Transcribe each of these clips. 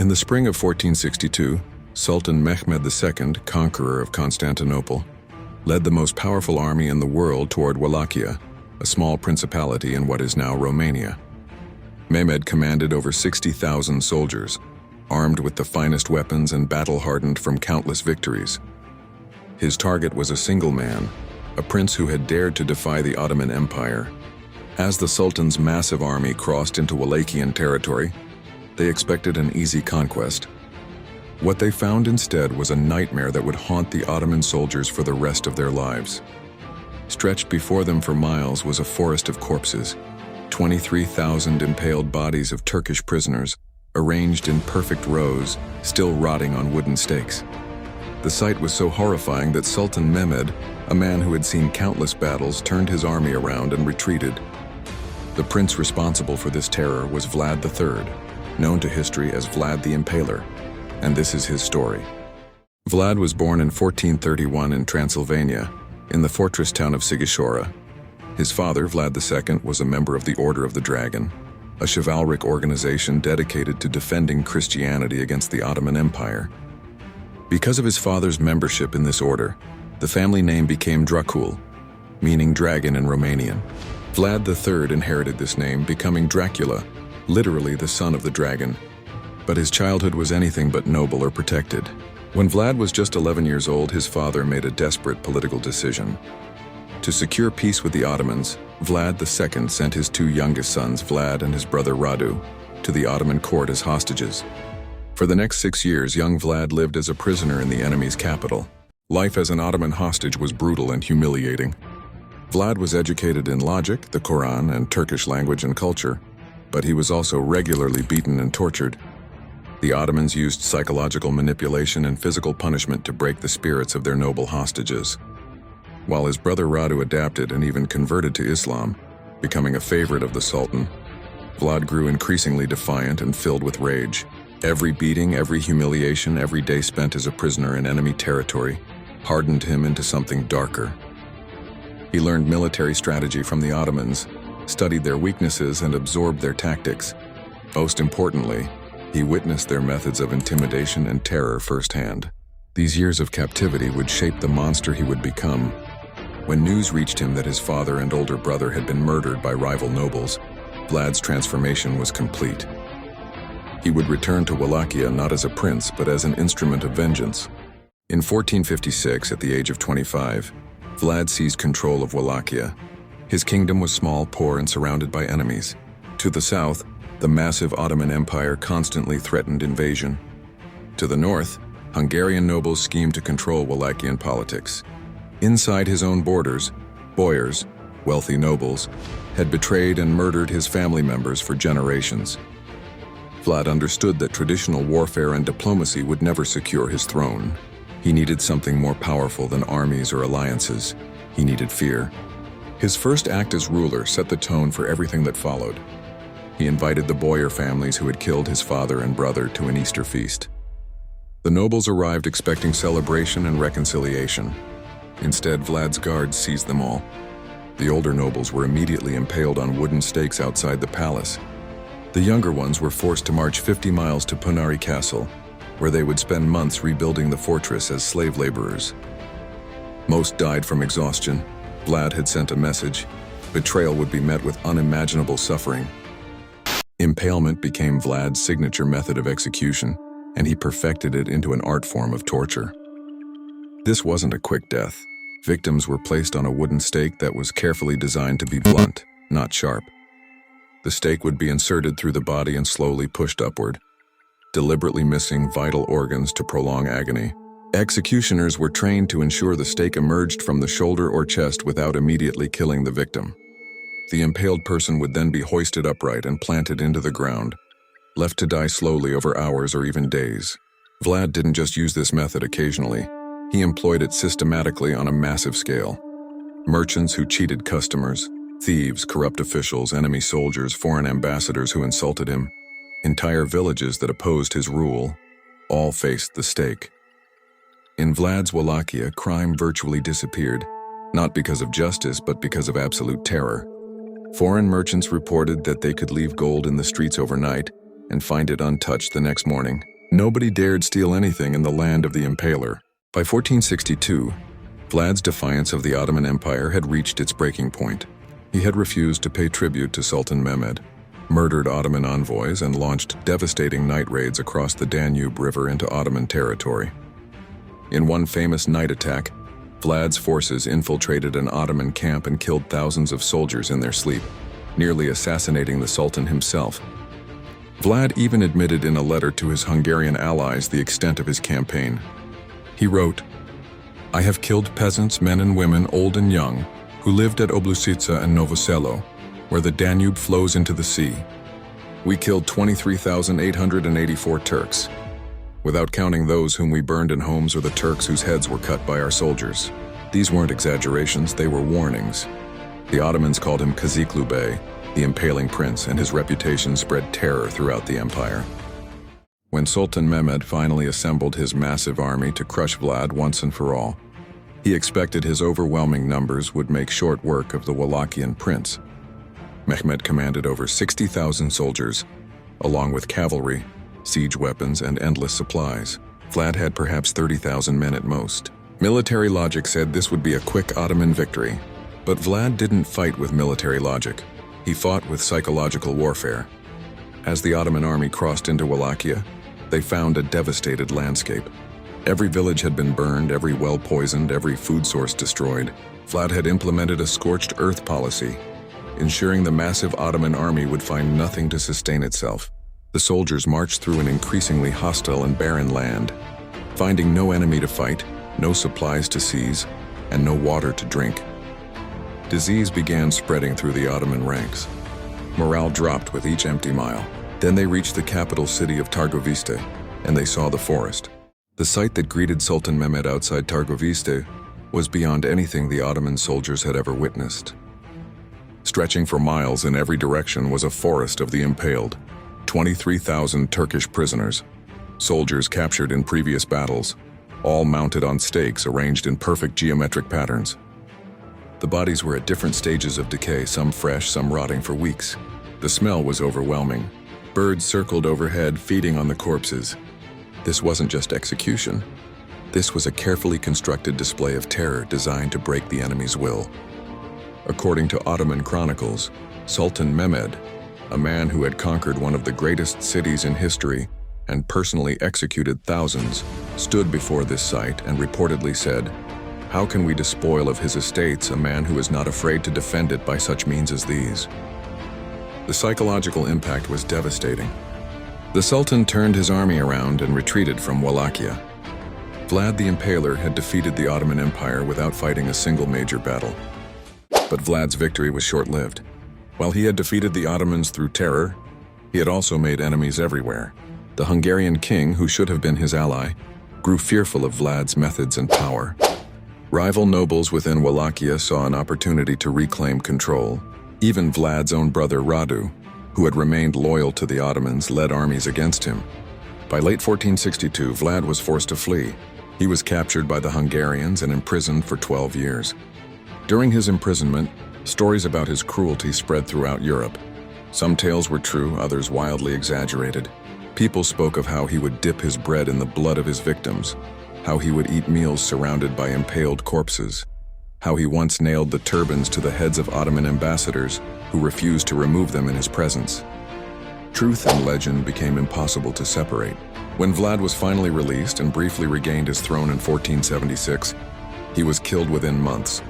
In the spring of 1462, Sultan Mehmed II, conqueror of Constantinople, led the most powerful army in the world toward Wallachia, a small principality in what is now Romania. Mehmed commanded over 60,000 soldiers, armed with the finest weapons and battle-hardened from countless victories. His target was a single man, a prince who had dared to defy the Ottoman Empire. As the Sultan's massive army crossed into Wallachian territory, they expected an easy conquest. What they found instead was a nightmare that would haunt the Ottoman soldiers for the rest of their lives. Stretched before them for miles was a forest of corpses, 23,000 impaled bodies of Turkish prisoners, arranged in perfect rows, still rotting on wooden stakes. The sight was so horrifying that Sultan Mehmed, a man who had seen countless battles, turned his army around and retreated. The prince responsible for this terror was Vlad III, known to history as Vlad the Impaler, and this is his story. Vlad was born in 1431 in Transylvania, in the fortress town of Sighișoara. His father, Vlad II, was a member of the Order of the Dragon, a chivalric organization dedicated to defending Christianity against the Ottoman Empire. Because of his father's membership in this order, the family name became Dracula, meaning dragon in Romanian. Vlad III inherited this name, becoming Dracula, literally the son of the dragon. But his childhood was anything but noble or protected. When Vlad was just 11 years old, his father made a desperate political decision. To secure peace with the Ottomans, Vlad II sent his two youngest sons, Vlad and his brother Radu, to the Ottoman court as hostages. For the next 6 years, young Vlad lived as a prisoner in the enemy's capital. Life as an Ottoman hostage was brutal and humiliating. Vlad was educated in logic, the Quran, and Turkish language and culture, but he was also regularly beaten and tortured. The Ottomans used psychological manipulation and physical punishment to break the spirits of their noble hostages. While his brother Radu adapted and even converted to Islam, becoming a favorite of the Sultan, Vlad grew increasingly defiant and filled with rage. Every beating, every humiliation, every day spent as a prisoner in enemy territory hardened him into something darker. He learned military strategy from the Ottomans, studied their weaknesses, and absorbed their tactics. Most importantly, he witnessed their methods of intimidation and terror firsthand. These years of captivity would shape the monster he would become. When news reached him that his father and older brother had been murdered by rival nobles, Vlad's transformation was complete. He would return to Wallachia not as a prince, but as an instrument of vengeance. In 1456, at the age of 25, Vlad seized control of Wallachia. His kingdom was small, poor, and surrounded by enemies. To the south, the massive Ottoman Empire constantly threatened invasion. To the north, Hungarian nobles schemed to control Wallachian politics. Inside his own borders, boyars, wealthy nobles, had betrayed and murdered his family members for generations. Vlad understood that traditional warfare and diplomacy would never secure his throne. He needed something more powerful than armies or alliances. He needed fear. His first act as ruler set the tone for everything that followed. He invited the boyar families who had killed his father and brother to an Easter feast. The nobles arrived expecting celebration and reconciliation. Instead, Vlad's guards seized them all. The older nobles were immediately impaled on wooden stakes outside the palace. The younger ones were forced to march 50 miles to Punari Castle, where they would spend months rebuilding the fortress as slave laborers. Most died from exhaustion. Vlad had sent a message. Betrayal would be met with unimaginable suffering. Impalement became Vlad's signature method of execution, and he perfected it into an art form of torture. This wasn't a quick death. Victims were placed on a wooden stake that was carefully designed to be blunt, not sharp. The stake would be inserted through the body and slowly pushed upward, deliberately missing vital organs to prolong agony. Executioners were trained to ensure the stake emerged from the shoulder or chest without immediately killing the victim. The impaled person would then be hoisted upright and planted into the ground, left to die slowly over hours or even days. Vlad didn't just use this method occasionally. He employed it systematically on a massive scale. Merchants who cheated customers, thieves, corrupt officials, enemy soldiers, foreign ambassadors who insulted him, entire villages that opposed his rule, all faced the stake. In Vlad's Wallachia, crime virtually disappeared, not because of justice, but because of absolute terror. Foreign merchants reported that they could leave gold in the streets overnight, and find it untouched the next morning. Nobody dared steal anything in the land of the Impaler. By 1462, Vlad's defiance of the Ottoman Empire had reached its breaking point. He had refused to pay tribute to Sultan Mehmed, murdered Ottoman envoys, and launched devastating night raids across the Danube River into Ottoman territory. In one famous night attack, Vlad's forces infiltrated an Ottoman camp and killed thousands of soldiers in their sleep, nearly assassinating the Sultan himself. Vlad even admitted in a letter to his Hungarian allies the extent of his campaign. He wrote, "I have killed peasants, men and women, old and young, who lived at Oblusica and Novoselo, where the Danube flows into the sea. We killed 23,884 Turks, without counting those whom we burned in homes or the Turks whose heads were cut by our soldiers." These weren't exaggerations, they were warnings. The Ottomans called him Kaziklu Bey, the Impaling Prince, and his reputation spread terror throughout the empire. When Sultan Mehmed finally assembled his massive army to crush Vlad once and for all, he expected his overwhelming numbers would make short work of the Wallachian prince. Mehmed commanded over 60,000 soldiers, along with cavalry, siege weapons, and endless supplies. Vlad had perhaps 30,000 men at most. Military logic said this would be a quick Ottoman victory, but Vlad didn't fight with military logic. He fought with psychological warfare. As the Ottoman army crossed into Wallachia, they found a devastated landscape. Every village had been burned, every well poisoned, every food source destroyed. Vlad had implemented a scorched earth policy, ensuring the massive Ottoman army would find nothing to sustain itself. The soldiers marched through an increasingly hostile and barren land, finding no enemy to fight, no supplies to seize, and no water to drink. Disease began spreading through the Ottoman ranks. Morale dropped with each empty mile. Then they reached the capital city of Targoviste, and they saw the forest. The sight that greeted Sultan Mehmed outside Targoviste was beyond anything the Ottoman soldiers had ever witnessed. Stretching for miles in every direction was a forest of the impaled, 23,000 Turkish prisoners, soldiers captured in previous battles, all mounted on stakes arranged in perfect geometric patterns. The bodies were at different stages of decay, some fresh, some rotting for weeks. The smell was overwhelming. Birds circled overhead, feeding on the corpses. This wasn't just execution. This was a carefully constructed display of terror designed to break the enemy's will. According to Ottoman chronicles, Sultan Mehmed, a man who had conquered one of the greatest cities in history and personally executed thousands, stood before this sight and reportedly said, "How can we despoil of his estates a man who is not afraid to defend it by such means as these?" The psychological impact was devastating. The Sultan turned his army around and retreated from Wallachia. Vlad the Impaler had defeated the Ottoman Empire without fighting a single major battle. But Vlad's victory was short-lived. While he had defeated the Ottomans through terror, he had also made enemies everywhere. The Hungarian king, who should have been his ally, grew fearful of Vlad's methods and power. Rival nobles within Wallachia saw an opportunity to reclaim control. Even Vlad's own brother Radu, who had remained loyal to the Ottomans, led armies against him. By late 1462, Vlad was forced to flee. He was captured by the Hungarians and imprisoned for 12 years. During his imprisonment, stories about his cruelty spread throughout Europe. Some tales were true, others wildly exaggerated. People spoke of how he would dip his bread in the blood of his victims, how he would eat meals surrounded by impaled corpses, how he once nailed the turbans to the heads of Ottoman ambassadors who refused to remove them in his presence. Truth and legend became impossible to separate. When Vlad was finally released and briefly regained his throne in 1476, he was killed within months,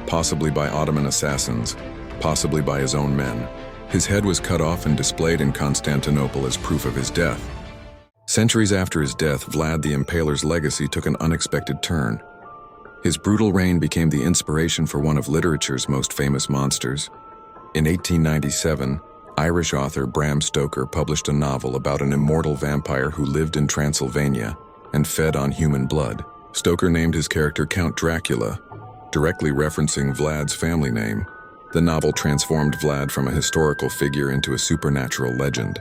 possibly by Ottoman assassins, possibly by his own men. His head was cut off and displayed in Constantinople as proof of his death. Centuries after his death, Vlad the Impaler's legacy took an unexpected turn. His brutal reign became the inspiration for one of literature's most famous monsters. In 1897, Irish author Bram Stoker published a novel about an immortal vampire who lived in Transylvania and fed on human blood. Stoker named his character Count Dracula, directly referencing Vlad's family name. The novel transformed Vlad from a historical figure into a supernatural legend.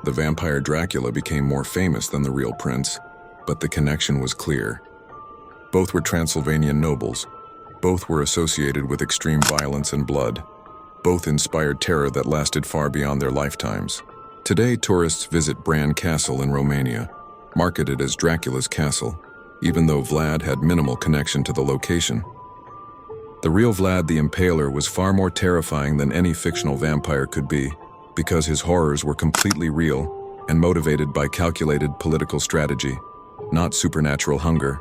The vampire Dracula became more famous than the real prince, but the connection was clear. Both were Transylvanian nobles. Both were associated with extreme violence and blood. Both inspired terror that lasted far beyond their lifetimes. Today, tourists visit Bran Castle in Romania, marketed as Dracula's castle, even though Vlad had minimal connection to the location. The real Vlad the Impaler was far more terrifying than any fictional vampire could be, because his horrors were completely real and motivated by calculated political strategy, not supernatural hunger.